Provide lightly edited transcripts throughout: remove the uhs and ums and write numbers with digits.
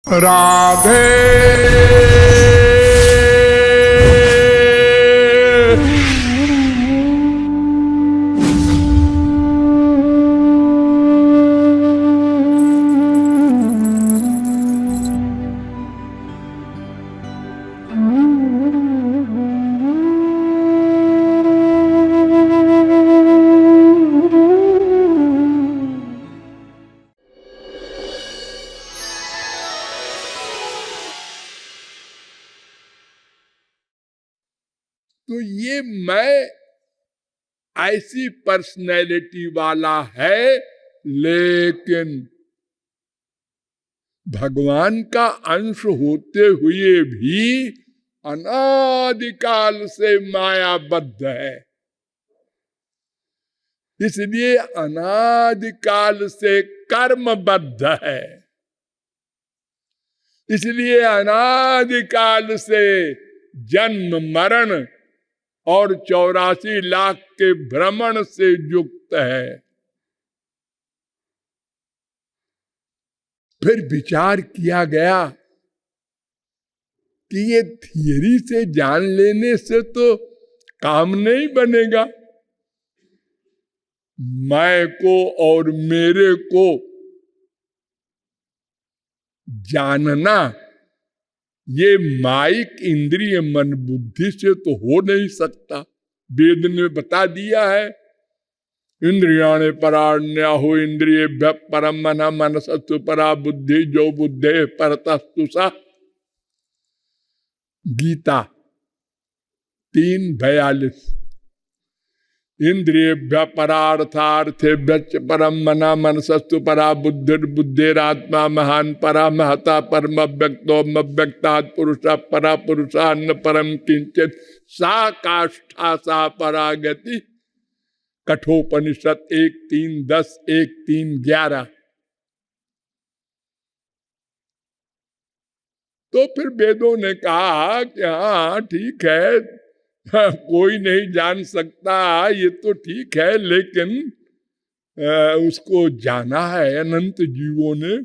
राधे तो ये मैं ऐसी पर्सनैलिटी वाला है, लेकिन भगवान का अंश होते हुए भी अनादिकाल से मायाबद्ध है। इसलिए अनादिकाल से कर्मबद्ध है। इसलिए अनादिकाल से जन्म मरण और 84 लाख के भ्रमण से युक्त है। फिर विचार किया गया कि ये थियरी से जान लेने से तो काम नहीं बनेगा। मैं को और मेरे को जानना ये माइक इंद्रिय मन बुद्धि से तो हो नहीं सकता। वेद ने बता दिया है, इंद्रियाणे पराण्याहु इंद्रियेभ्यः परम मनः मनसस्तु परा बुद्धि जो बुद्धे परतस्तु सा। गीता 3:42। इंद्रियेभ्यः परार्थार्थेभ्यश्च परम मनः मनसस्तु परा बुद्धिर्बुद्धिरात्मा महान परा महता परम व्यक्तो अव्यक्तात् पुरुषः परा पुरुषः न परम किंचित सा काष्ठा सा परागति। कठोपनिषद 1:3-10, 1:3-11। तो फिर वेदों ने कहा कि हाँ ठीक है, कोई नहीं जान सकता, ये तो ठीक है, लेकिन उसको जाना है अनंत जीवों ने।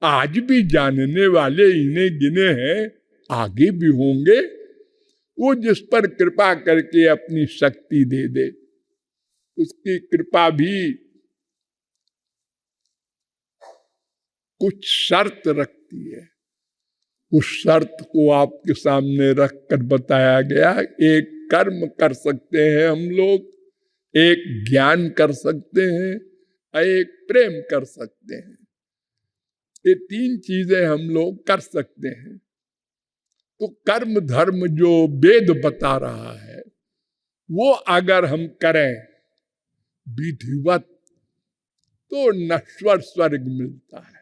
आज भी जानने वाले इन्हें गिने हैं, आगे भी होंगे। वो जिस पर कृपा करके अपनी शक्ति दे दे, उसकी कृपा भी कुछ शर्त रखती है। उस शर्त को आपके सामने रखकर बताया गया। एक कर्म कर सकते हैं हम लोग, एक ज्ञान कर सकते हैं, एक प्रेम कर सकते हैं। ये 3 चीजें हम लोग कर सकते हैं। तो कर्म धर्म जो वेद बता रहा है, वो अगर हम करें विधिवत, तो नश्वर स्वर्ग मिलता है।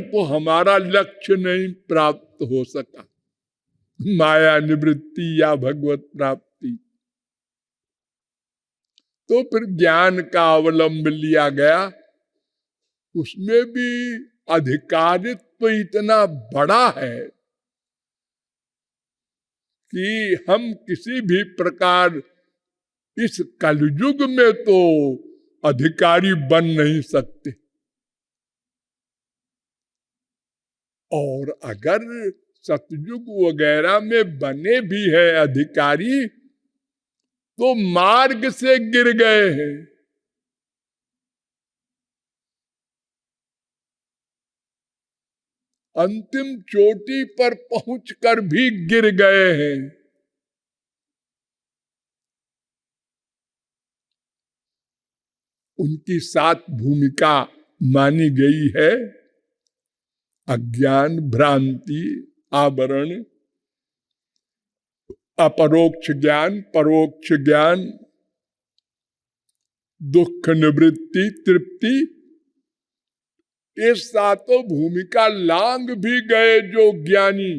तो हमारा लक्ष्य नहीं प्राप्त हो सका, माया निवृत्ति या भगवत प्राप्ति। तो फिर ज्ञान का अवलंब लिया गया। उसमें भी अधिकारित्व इतना बड़ा है कि हम किसी भी प्रकार इस कलयुग में तो अधिकारी बन नहीं सकते। और अगर सतयुग वगैरह में बने भी है अधिकारी, तो मार्ग से गिर गए हैं। अंतिम चोटी पर पहुंचकर भी गिर गए हैं। उनकी 7 भूमिका मानी गई है: अज्ञान, भ्रांति, आवरण, अपरोक्ष ज्ञान, परोक्ष ज्ञान, दुख निवृत्ति, तृप्ति। ये 7 भूमिका लांग भी गए जो ज्ञानी।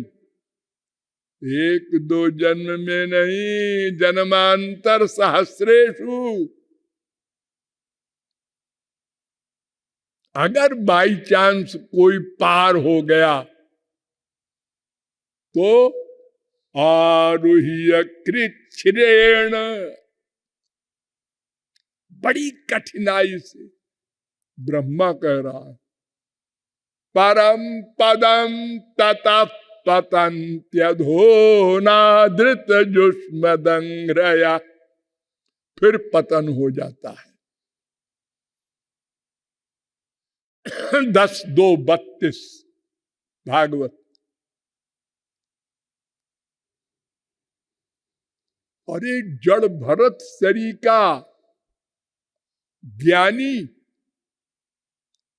1-2 जन्म में नहीं, जन्मांतर सहस्रेषु। अगर बाई चांस कोई पार हो गया तो आरुह्य कृच्छ्रेण, बड़ी कठिनाई से, ब्रह्मा कह रहा है, परम पदम ततः पतन्त्यधो नादृत जुष्मदंग्रया, फिर पतन हो जाता है। 10:2:32 भागवत। और एक जड़ भरत शरीर का ज्ञानी,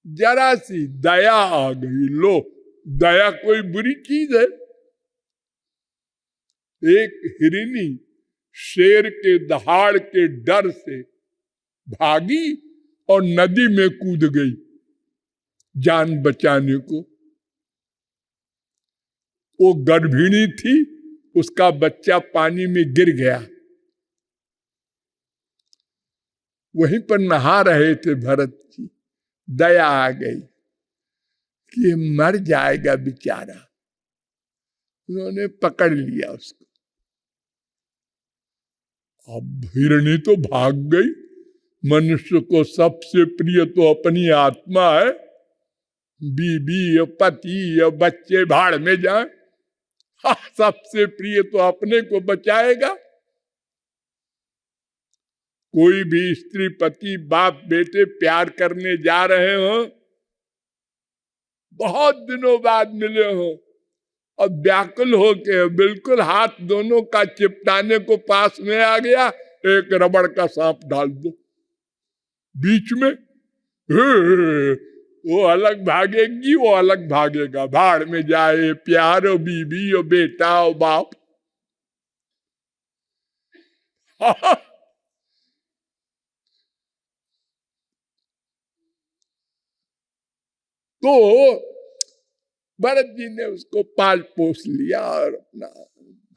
जरा सी दया आ गई, लो दया कोई बुरी चीज है। एक हिरनी शेर के दहाड़ के डर से भागी और नदी में कूद गई जान बचाने को। वो गर्भिणी थी, उसका बच्चा पानी में गिर गया। वहीं पर नहा रहे थे भरत जी, दया आ गई कि मर जाएगा बेचारा। उन्होंने पकड़ लिया उसको। अब हिरणी तो भाग गई। मनुष्य को सबसे प्रिय तो अपनी आत्मा है। बीबी या पति या बच्चे भाड़ में जाए, सबसे प्रिय तो अपने को बचाएगा। कोई भी स्त्री पति बाप बेटे प्यार करने जा रहे हो, बहुत दिनों बाद मिले हो और व्याकुल हो के बिल्कुल हाथ दोनों का चिपटाने को पास में आ गया, एक रबड़ का सांप डाल दो बीच में, वो अलग भागेगी, वो अलग भागेगा। भाड़ में जाए प्यार हो, बीबी हो, बेटा हो, बाप। तो भरत जी ने उसको पाल पोस लिया और अपना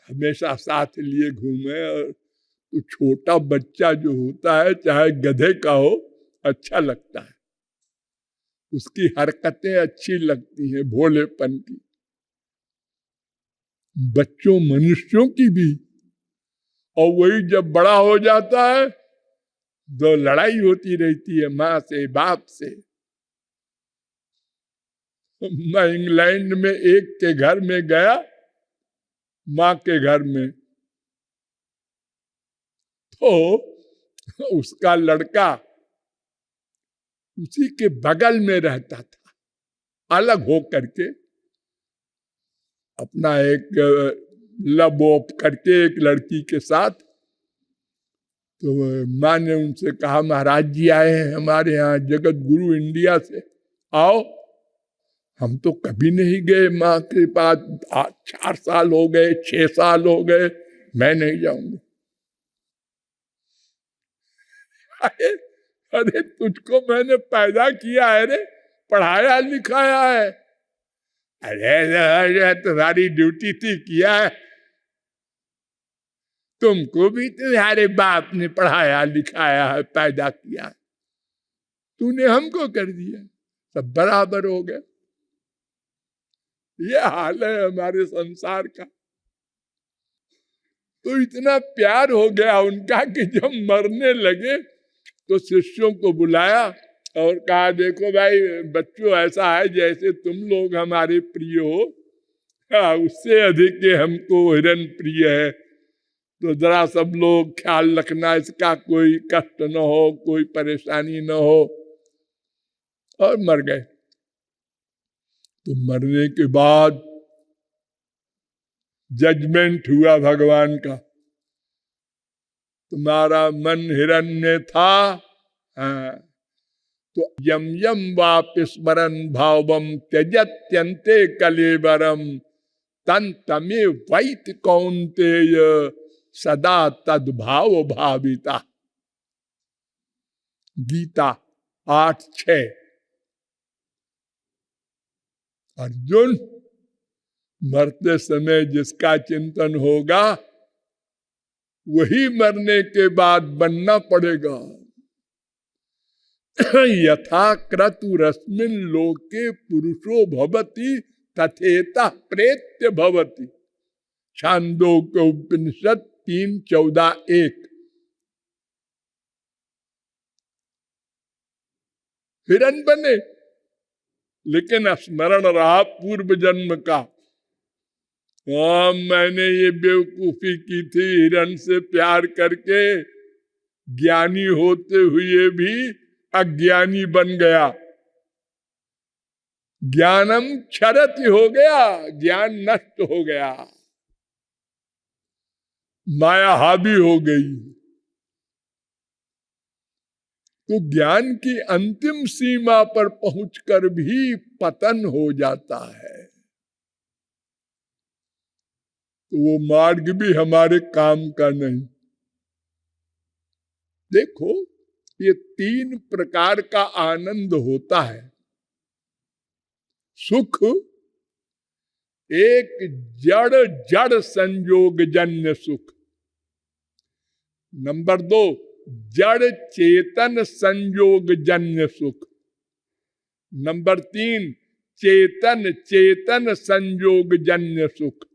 हमेशा साथ लिए घूमे। और तो छोटा बच्चा जो होता है, चाहे गधे का हो, अच्छा लगता है। उसकी हरकतें अच्छी लगती हैं, भोलेपन की। बच्चों मनुष्यों की भी। और वही जब बड़ा हो जाता है तो लड़ाई होती रहती है माँ से बाप से। मैं इंग्लैंड में एक के घर में गया, माँ के घर में, तो उसका लड़का उसी के बगल में रहता था, अलग हो करके, अपना एक लव ऑफ करके एक लड़की के साथ। तो माँ ने उनसे कहा, महाराज जी आए हैं हमारे यहाँ जगत गुरु इंडिया से, आओ। हम तो कभी नहीं गए माँ के पास, 4 साल हो गए, 6 साल हो गए, मैं नहीं जाऊंगा। अरे तुझको मैंने पैदा किया है रे, पढ़ाया लिखाया है। अरे तुम्हारी ड्यूटी थी, किया है। तुमको भी तुम्हारे बाप ने पढ़ाया लिखाया है, पैदा किया है। तूने हमको कर दिया, सब बराबर हो गए। ये हाल है हमारे संसार का। तो इतना प्यार हो गया उनका कि जब मरने लगे तो शिष्यों को बुलाया और कहा, देखो भाई बच्चों, ऐसा है जैसे तुम लोग हमारे प्रिय हो, उससे अधिक हमको हिरण प्रिय है। तो जरा सब लोग ख्याल रखना, इसका कोई कष्ट न हो, कोई परेशानी न हो। और मर गए। तो मरने के बाद जजमेंट हुआ भगवान का, तुम्हारा मन हिरण में था, तो यम यम वाप स्मरण भावम त्यजत्यंते कलेवरम तन तमे वैत कौन्तेय सदा तद्भाव भाविता। गीता 8:6। अर्जुन, मरते समय जिसका चिंतन होगा वही मरने के बाद बनना पड़ेगा। यथा क्रतुरस्मिन् लोके पुरुषो भवति तथेता प्रेत्य भवति। छांदोग्य उपनिषद 3:14-1। हिरण बने लेकिन स्मरण रहा पूर्व जन्म का। हाँ, मैंने ये बेवकूफी की थी, हिरण से प्यार करके ज्ञानी होते हुए भी अज्ञानी बन गया। ज्ञानम क्षरति हो गया, ज्ञान नष्ट हो गया, माया हावी हो गई। तो ज्ञान की अंतिम सीमा पर पहुंचकर भी पतन हो जाता है। तो वो मार्ग भी हमारे काम का नहीं। देखो, ये 3 प्रकार का आनंद होता है। सुख एक जड़ जड़ संयोग जन्य सुख। नंबर 2 जड़ चेतन संयोग जन्य सुख। नंबर 3 चेतन चेतन संयोग जन्य सुख।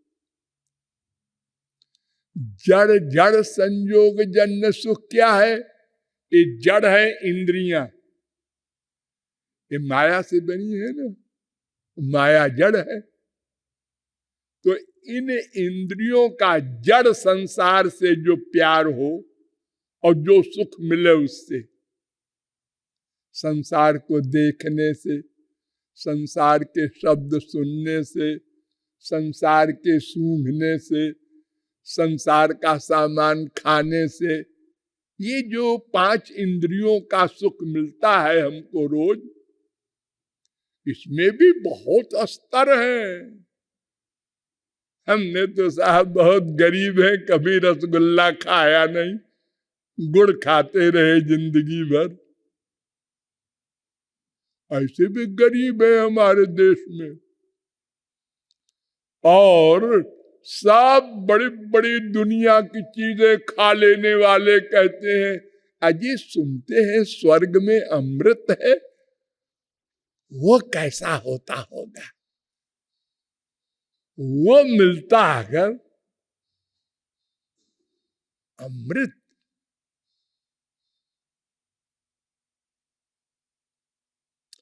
जड़ जड़ संयोग जन्य सुख क्या है? ये जड़ है इंद्रियां, ये माया से बनी है ना, माया जड़ है। तो इन इंद्रियों का जड़ संसार से जो प्यार हो और जो सुख मिले उससे, संसार को देखने से, संसार के शब्द सुनने से, संसार के सूंघने से, संसार का सामान खाने से, ये जो 5 इंद्रियों का सुख मिलता है हमको रोज, इसमें भी बहुत स्तर है। हमने तो साहब बहुत गरीब हैं, कभी रसगुल्ला खाया नहीं, गुड़ खाते रहे जिंदगी भर। ऐसे भी गरीब है हमारे देश में। और सब बड़ी बड़ी दुनिया की चीजें खा लेने वाले कहते हैं अजी सुनते हैं स्वर्ग में अमृत है, वो कैसा होता होगा, वो मिलता अगर अमृत।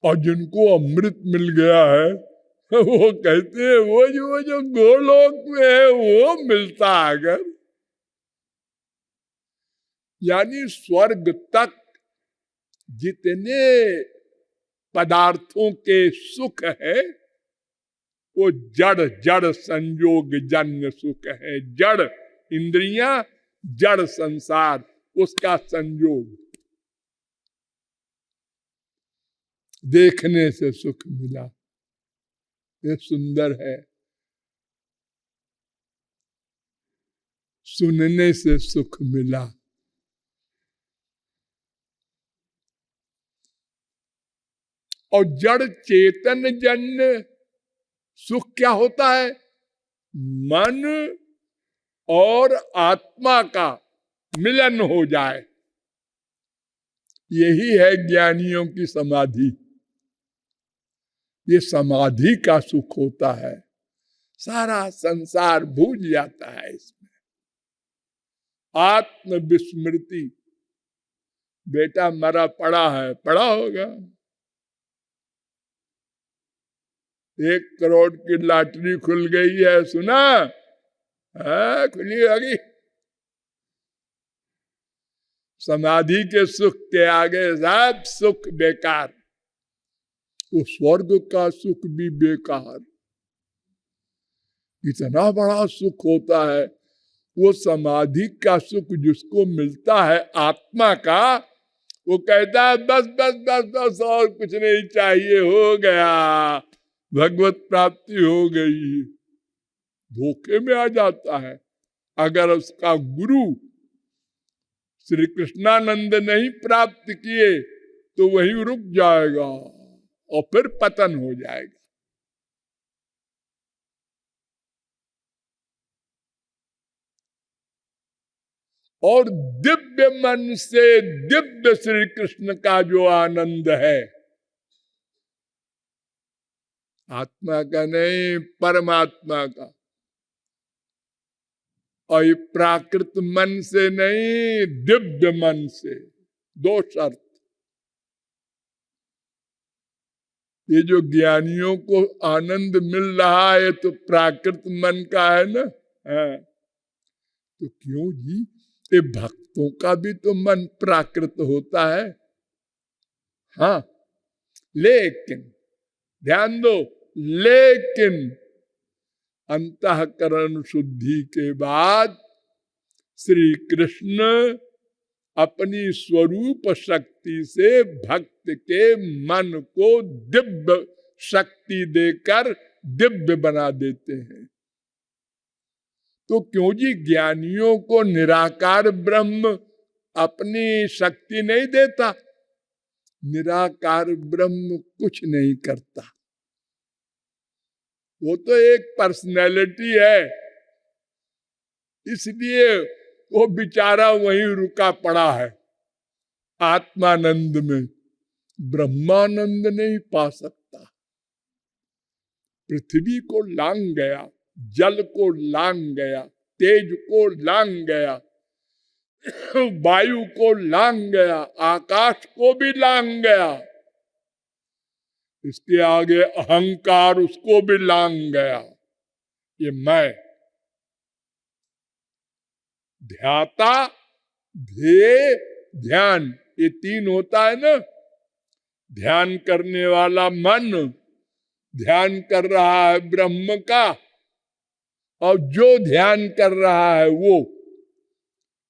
और जिनको अमृत मिल गया है वो कहते हैं वो जो गोलोक में है वो मिलता अगर। यानी स्वर्ग तक जितने पदार्थों के सुख है वो जड़ जड़ संयोग जन्य सुख है। जड़ इंद्रियां, जड़ संसार, उसका संयोग। देखने से सुख मिला, ये सुंदर है। सुनने से सुख मिला, और जड़ चेतन जन्य सुख क्या होता है? मन और आत्मा का मिलन हो जाए, यही है ज्ञानियों की समाधि। ये समाधि का सुख होता है, सारा संसार भूल जाता है इसमें। आत्म विस्मृति। बेटा मरा पड़ा है, पड़ा होगा। 1 करोड़ की लॉटरी खुल गई है, सुना? खुली होगी। समाधि के सुख के आगे सब सुख बेकार। वो स्वर्ग का सुख भी बेकार। इतना बड़ा सुख होता है वो समाधि का सुख जिसको मिलता है आत्मा का, वो कहता है बस बस बस बस और कुछ नहीं चाहिए, हो गया, भगवत प्राप्ति हो गई। धोखे में आ जाता है। अगर उसका गुरु श्री कृष्णानंद नहीं प्राप्त किए तो वहीं रुक जाएगा और फिर पतन हो जाएगा। और दिव्य मन से दिव्य श्री कृष्ण का जो आनंद है, आत्मा का नहीं, परमात्मा का। और ये प्राकृत मन से नहीं, दिव्य मन से। 2 शर्त। ये जो ज्ञानियों को आनंद मिल रहा है तो प्राकृत मन का है ना। हाँ। तो क्यों जी, ये भक्तों का भी तो मन प्राकृत होता है। हाँ, लेकिन ध्यान दो, लेकिन अंतःकरण शुद्धि के बाद श्री कृष्ण अपनी स्वरूप शक्ति से भक्त के मन को दिव्य शक्ति देकर दिव्य बना देते हैं। तो क्यों जी, ज्ञानियों को निराकार ब्रह्म अपनी शक्ति नहीं देता? निराकार ब्रह्म कुछ नहीं करता, वो तो एक पर्सनैलिटी है, इसलिए वो बेचारा वहीं रुका पड़ा है आत्मानंद में, ब्रह्मानंद नहीं पा सकता। पृथ्वी को लांग गया, जल को लांग गया, तेज को लांग गया, वायु को लांग गया, आकाश को भी लांग गया, इसके आगे अहंकार उसको भी लांग गया। ये मैं, ध्याता, ध्येय, ध्यान, ये तीन होता है ना। ध्यान करने वाला मन ध्यान कर रहा है ब्रह्म का, और जो ध्यान कर रहा है वो,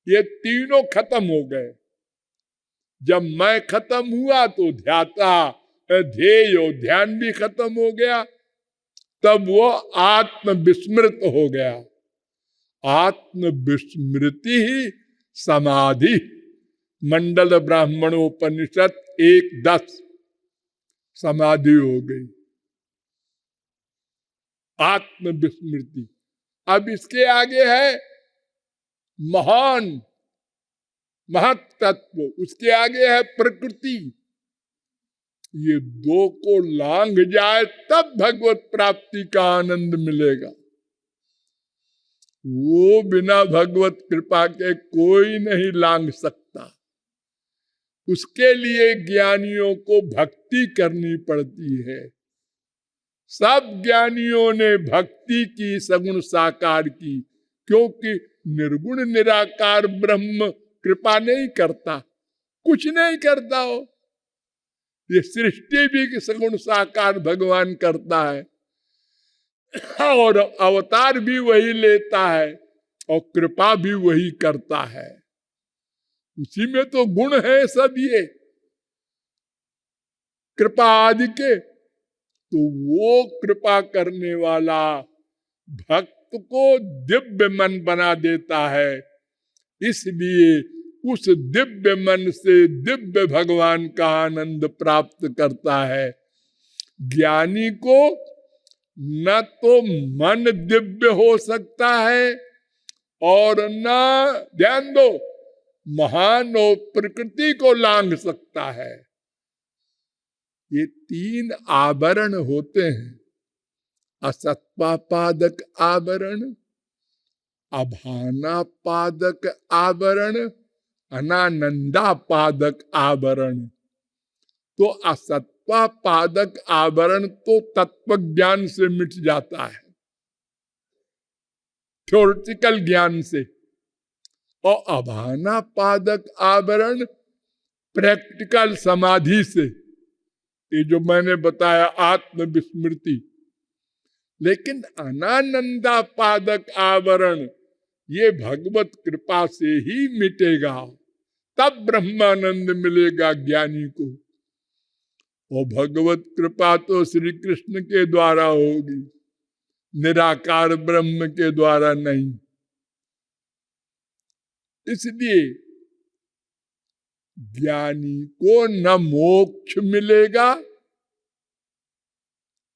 ये तीनों खत्म हो गए। जब मैं खत्म हुआ तो ध्याता, ध्येय और ध्यान भी खत्म हो गया, तब वो आत्म विस्मृत हो गया। आत्म विस्मृति ही समाधि। मंडल ब्राह्मणोपनिषद 1:10 समाधि हो गई, आत्म विस्मृति। अब इसके आगे है महान महत तत्व, उसके आगे है प्रकृति। ये दो को लांघ जाए तब भगवत प्राप्ति का आनंद मिलेगा। वो बिना भगवत कृपा के कोई नहीं लांघ सकता। उसके लिए ज्ञानियों को भक्ति करनी पड़ती है। सब ज्ञानियों ने भक्ति की, सगुण साकार की, क्योंकि निर्गुण निराकार ब्रह्म कृपा नहीं करता, कुछ नहीं करता हो। ये सृष्टि भी सगुण साकार भगवान करता है, और अवतार भी वही लेता है, और कृपा भी वही करता है। उसी में तो गुण है सब ये कृपा आदि के। तो वो कृपा करने वाला भक्त को दिव्य मन बना देता है, इसलिए उस दिव्य मन से दिव्य भगवान का आनंद प्राप्त करता है। ज्ञानी को न तो मन दिव्य हो सकता है, और न, ध्यान दो, महान और प्रकृति को लांघ सकता है। ये तीन आवरण होते हैं, असत्पादक आवरण, अभाना पादक आवरण, अनानंदा पादक आवरण। तो असत्वा पादक आवरण तो तत्व ज्ञान से मिट जाता है, थ्योरेटिकल ज्ञान से, और अभाना पादक आवरण प्रैक्टिकल समाधि से, ये जो मैंने बताया आत्म विस्मृति। लेकिन अनानंदा पादक आवरण ये भगवत कृपा से ही मिटेगा, तब ब्रह्मानंद मिलेगा ज्ञानी को। और भगवत कृपा तो श्री कृष्ण के द्वारा होगी, निराकार ब्रह्म के द्वारा नहीं। इसलिए ज्ञानी को न मोक्ष मिलेगा,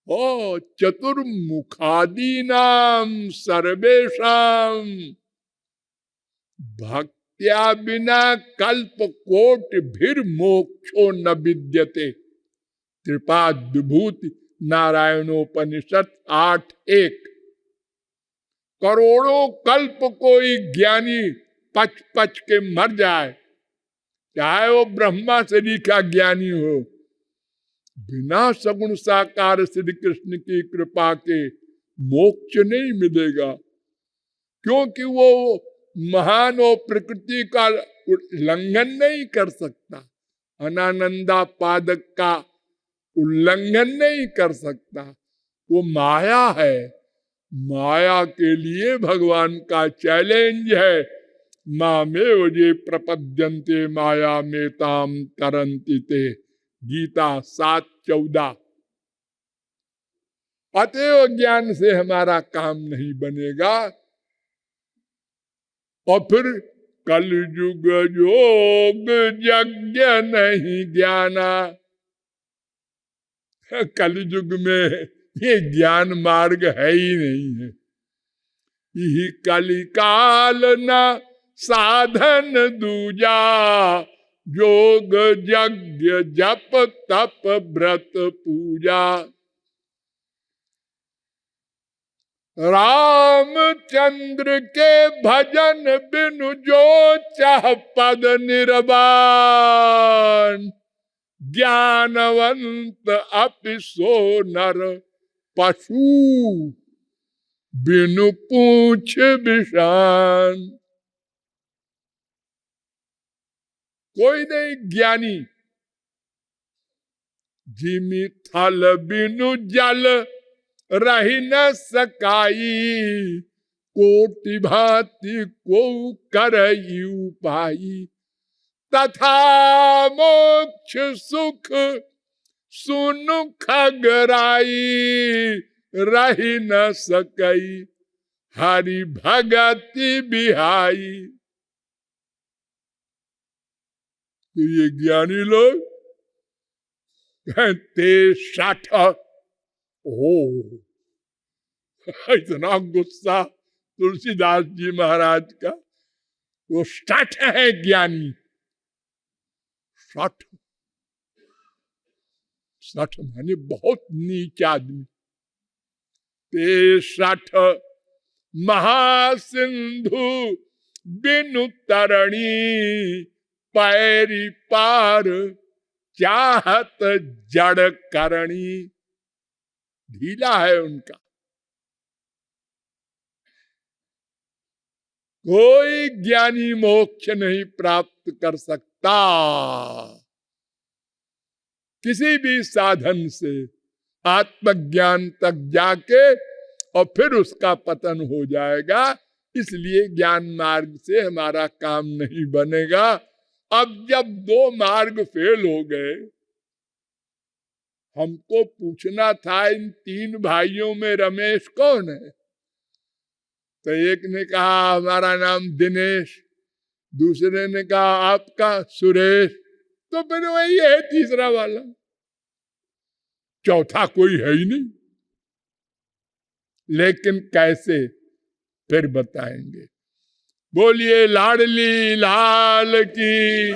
और चतुर्मुखादीनाम सर्वेषाम भक्त्या बिना कल्प कोट भीर मोक्षो न विद्यते। त्रिपाद विभूति नारायणोपनिषद 8:1। करोड़ों कल्प कोई ज्ञानी पच पच के मर जाए, चाहे वो ब्रह्मा से लिखा ज्ञानी हो, बिना सगुण साकार श्री कृष्ण की कृपा के मोक्ष नहीं मिलेगा, क्योंकि वो महान और प्रकृति का उल्लंघन नहीं कर सकता, अनानंदा पादक का उल्लंघन नहीं कर सकता। वो माया है, माया के लिए भगवान का चैलेंज है, मामेव ये प्रपद्यन्ते माया मेताम तरन्ति ते, गीता 7:14। अतएव ज्ञान से हमारा काम नहीं बनेगा। और फिर कलयुग योग यज्ञ नहीं ज्ञाना, कलयुग में ये ज्ञान मार्ग है ही नहीं है। यही कलिकाल न साधन दूजा, योग यज्ञ जप तप व्रत पूजा। रामचंद्र के भजन बिनु जो चाह पद निर्वाण, ज्ञानवंत अपि सो नर पशु बिनु पूछ विषान। कोई नहीं ज्ञानी, जिमि थल बिनु जल रही न सकाई, कोटि भांति को करई उपाई। तथा मोक्ष सुख सुनु खगराई, रही न सकई हरि भगति बिहाई। तो ये ज्ञानी लोग ते 60, ओ इतना गुस्सा तुलसीदास जी महाराज का, वो 60 है ज्ञानी। 60 माने बहुत नीच आदमी। ते 60 महासिंधु बिनु तरणी, पैरी पार चाहत जड़ करणी। ढीला है उनका। कोई ज्ञानी मोक्ष नहीं प्राप्त कर सकता किसी भी साधन से, आत्मज्ञान तक जाके और फिर उसका पतन हो जाएगा। इसलिए ज्ञान मार्ग से हमारा काम नहीं बनेगा। अब जब 2 मार्ग फेल हो गए, हमको पूछना था इन 3 भाइयों में रमेश कौन है। तो एक ने कहा हमारा नाम दिनेश, दूसरे ने कहा आपका सुरेश, तो फिर वही है तीसरा वाला, चौथा कोई है ही नहीं। लेकिन कैसे, फिर बताएंगे। बोलिए लाडली लाल की।